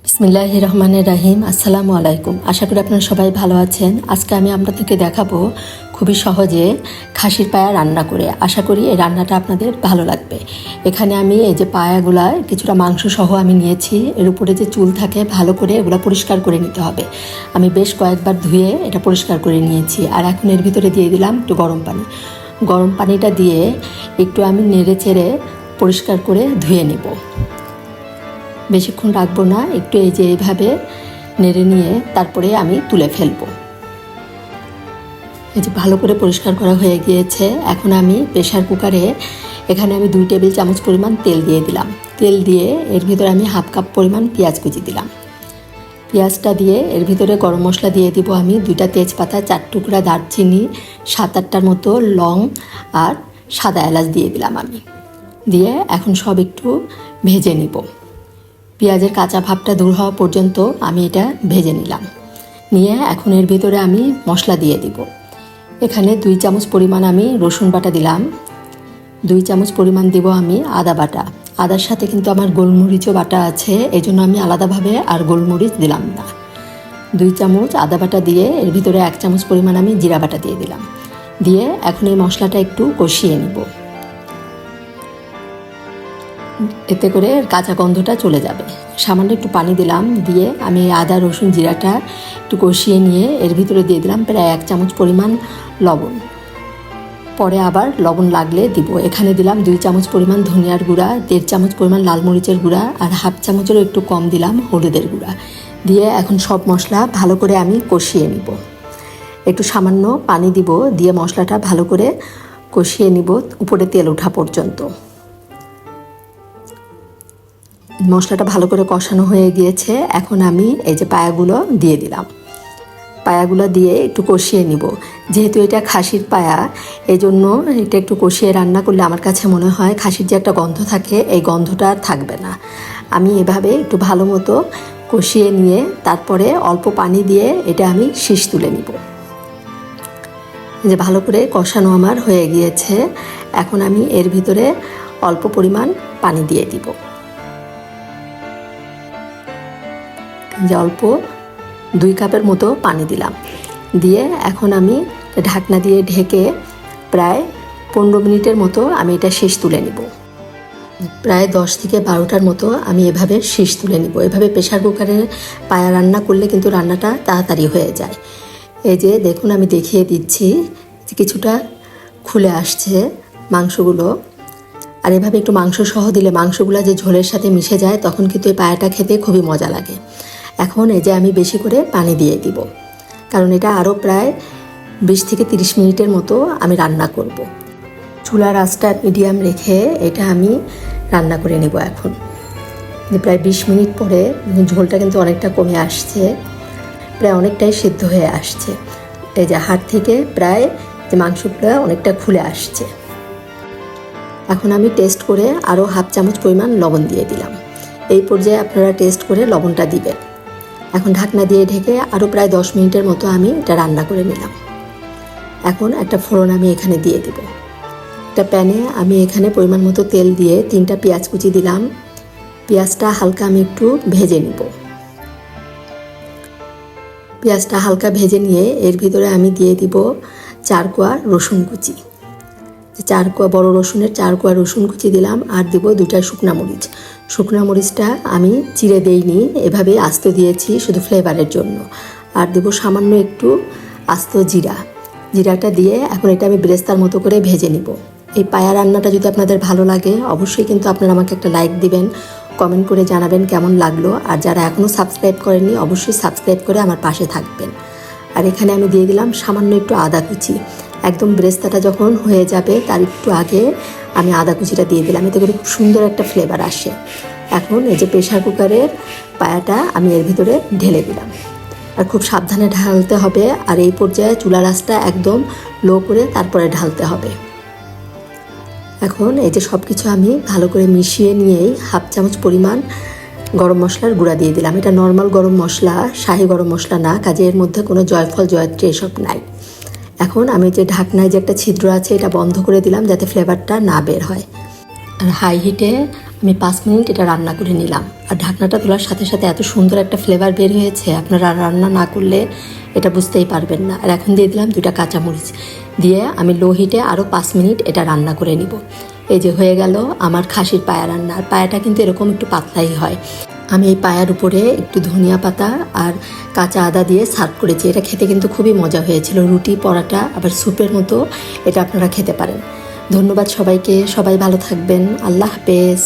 বিসমিল্লাহির রহমানির রহিম। আসসালামু আলাইকুম। আশা করি আপনারা সবাই ভালো আছেন। আজকে আমি আপনাদেরকে দেখাবো খুবই সহজে খাসির পায়া রান্না করে। আশা করি এই রান্নাটা আপনাদের ভালো লাগবে। এখানে আমি এই যে পায়াগুলা কিছুটা মাংস সহ আমি নিয়েছি। এর উপরে যে চুল থাকে ভালো করে এগুলো পরিষ্কার করে নিতে হবে। আমি বেশ কয়েকবার ধুয়ে এটা পরিষ্কার করে নিয়েছি। আর এখন এর ভিতরে দিয়ে দিলাম একটু গরম পানি। গরম পানিটা দিয়ে একটু আমি নেড়ে চেড়ে পরিষ্কার করে ধুয়ে নেব। বেশিক্ষণ রাখবো না, একটু এই যে এইভাবে নেড়ে নিয়ে তারপরে আমি তুলে ফেলবো। এই যে ভালো করে পরিষ্কার করা হয়ে গিয়েছে। এখন আমি প্রেশার কুকারে এখানে আমি 2 টেবিল চামচ পরিমাণ তেল দিয়ে দিলাম। তেল দিয়ে এর ভিতরে আমি 1/2 কাপ পরিমাণ পেঁয়াজ কুচি দিলাম। পেঁয়াজটা দিয়ে এর ভিতরে গরম মশলা দিয়ে দিব আমি 2টা তেজপাতা, 4 টুকরা দারচিনি, 7-8টার মতো লং আর সাদা এলাচ দিয়ে দিলাম আমি। দিয়ে এখন সব একটু ভেজে নিব। পেঁয়াজের কাঁচা ভাবটা দূর হওয়া পর্যন্ত আমি এটা ভেজে নিলাম। নিয়ে এখন এর ভিতরে আমি মশলা দিয়ে দিব। এখানে 2 চামচ পরিমাণ আমি রসুন বাটা দিলাম। 2 চামচ পরিমাণ দিব আমি আদা বাটা। আদার সাথে কিন্তু আমার গোলমরিচও বাটা আছে, এই জন্য আমি আলাদাভাবে আর গোলমরিচ দিলাম না। 2 চামচ আদা বাটা দিয়ে এর ভিতরে 1 চামচ পরিমাণ আমি জিরা বাটা দিয়ে দিলাম। দিয়ে এখন এই মশলাটা একটু কষিয়ে নিব। এতে করে কাঁচা গন্ধটা চলে যাবে। সামান্য একটু পানি দিলাম। দিয়ে আমি আদা রসুন জিরাটা একটু কষিয়ে নিয়ে এর ভিতরে দিয়ে দিলাম প্রায় 1 চামচ পরিমাণ লবণ। পরে আবার লবণ লাগলে দিব। এখানে দিলাম 2 চামচ পরিমাণ ধনিয়ার গুঁড়া, 1.5 চামচ পরিমাণ লাল মরিচের গুঁড়া আর 1/2 চামচেরও একটু কম দিলাম হলুদের গুঁড়া। দিয়ে এখন সব মশলা ভালো করে আমি কষিয়ে নিব। একটু সামান্য পানি দিব, দিয়ে মশলাটা ভালো করে কষিয়ে নিব উপরে তেল ওঠা পর্যন্ত। মশলাটা ভালো করে কষানো হয়ে গিয়েছে। এখন আমি এই যে পায়াগুলো দিয়ে দিলাম। পায়াগুলো দিয়ে একটু কষিয়ে নিব। যেহেতু এটা খাসির পায়া, এই জন্য এটা একটু কষিয়ে রান্না করলে আমার কাছে মনে হয় খাসির যে একটা গন্ধ থাকে এই গন্ধটা আর থাকবে না। আমি এভাবে একটু ভালো মতো কষিয়ে নিয়ে তারপরে অল্প পানি দিয়ে এটা আমি শীষ তুলে নিব। যে ভালো করে কষানো আমার হয়ে গিয়েছে। এখন আমি এর ভিতরে অল্প পরিমাণ পানি দিয়ে দিব। যে অল্প 2 কাপের মতো পানি দিলাম। দিয়ে এখন আমি ঢাকনা দিয়ে ঢেকে প্রায় 15 মিনিটের মতো আমি এটা শীষ তুলে নিব। প্রায় 10 থেকে 12টার মতো আমি এভাবে শীষ তুলে নিব। এভাবে প্রেশার কুকারে পায়া রান্না করলে কিন্তু রান্নাটা তাড়াতাড়ি হয়ে যায়। এই যে দেখুন আমি দেখিয়ে দিচ্ছি যে কিছুটা খুলে আসছে মাংসগুলো। আর এভাবে একটু মাংস সহ দিলে মাংসগুলো যে ঝোলের সাথে মিশে যায় তখন কিন্তু এই পায়াটা খেতে খুবই মজা লাগে। এখন এই যে আমি বেশি করে পানি দিয়ে দিব, কারণ এটা আরও প্রায় 20 থেকে 30 মিনিটের মতো আমি রান্না করব। চুলার আঁচটা মিডিয়াম রেখে এটা আমি রান্না করে নেব। এখন প্রায় 20 মিনিট পরে ঝোলটা কিন্তু অনেকটা কমে আসছে, প্রায় অনেকটাই সিদ্ধ হয়ে আসছে। এই যে হাড় থেকে প্রায় যে মাংসগুলো অনেকটা খুলে আসছে। এখন আমি টেস্ট করে আরও 1/2 চামচ পরিমাণ লবণ দিয়ে দিলাম। এই পর্যায়ে আপনারা টেস্ট করে লবণটা দিবেন। এখন ঢাকনা দিয়ে ঢেকে আরও প্রায় 10 মিনিটের মতো আমি এটা রান্না করে নিলাম। এখন একটা ফোড়ন আমি এখানে দিয়ে দেব। একটা প্যানে আমি এখানে পরিমাণ মতো তেল দিয়ে 3টা পেঁয়াজ কুচি দিলাম। পেঁয়াজটা হালকা আমি একটু ভেজে নিব। পেঁয়াজটা হালকা ভেজে নিয়ে এর ভিতরে আমি দিয়ে দিব 4 কোয়া রসুন কুচি। 4 কোয়া বড় রসুনের 4 কোয়া রসুন কুচি দিলাম। আর দিব 2টা শুকনা মরিচ। শুকনা মরিচটা আমি চিড়ে দেইনি, এভাবে আস্ত দিয়েছি শুধু ফ্লেভারের জন্য। আর দেব সামান্য একটু আস্ত জিরা। জিরাটা দিয়ে এখন এটা আমি বেরেস্তার মতো করে ভেজে নিব। এই পায়া রান্নাটা যদি আপনাদের ভালো লাগে অবশ্যই কিন্তু আপনারা আমাকে একটা লাইক দিবেন, কমেন্ট করে জানাবেন কেমন লাগলো। আর যারা এখনও সাবস্ক্রাইব করেননি অবশ্যই সাবস্ক্রাইব করে আমার পাশে থাকবেন। আর এখানে আমি দিয়ে দিলাম সামান্য একটু আদা কুচি। একদম বেরেস্তাটা যখন হয়ে যাবে তার একটু আগে আমি আদা কুচিটা দিয়ে দিলাম, এতে করে খুব সুন্দর একটা ফ্লেভার আসে। এখন এই যে প্রেশার কুকারের পায়াটা আমি এর ভিতরে ঢেলে দিলাম। আর খুব সাবধানে ঢালতে হবে। আর এই পর্যায়ে চুলার আঁচটা একদম লো করে তারপরে ঢালতে হবে। এখন এই যে সব কিছু আমি ভালো করে মিশিয়ে নিয়েই 1/2 চামচ পরিমাণ গরম মশলার গুঁড়া দিয়ে দিলাম। এটা নর্মাল গরম মশলা, শাহি গরম মশলা না, কাজে এর মধ্যে কোনো জয়ফল জয়ত্রী এসব নাই। এখন আমি যে ঢাকনায় যে একটা ছিদ্র আছে এটা বন্ধ করে দিলাম যাতে ফ্লেভারটা না বের হয়। আর হাই হিটে আমি 5 মিনিট এটা রান্না করে নিলাম। আর ঢাকনাটা তোলার সাথে সাথে এত সুন্দর একটা ফ্লেভার বের হয়েছে, আপনারা রান্না না করলে এটা বুঝতেই পারবেন না। আর এখন দিয়ে দিলাম 2টা কাঁচামরিচ, দিয়ে আমি লো হিটে আরও 5 মিনিট এটা রান্না করে নিব। এই যে হয়ে গেল আমার খাসির পায়া রান্না। আর পায়াটা কিন্তু এরকম একটু পাতলাই হয়। আমি এই পায়ার উপরে একটু ধনিয়া পাতা আর কাঁচা আদা দিয়ে সার্ভ করেছি। এটা খেতে কিন্তু খুবই মজা হয়েছিল, রুটি পরাটা আবার স্যুপের মতো এটা আপনারা খেতে পারেন। ধন্যবাদ সবাইকে, সবাই ভালো থাকবেন, আল্লাহ হাফেজ।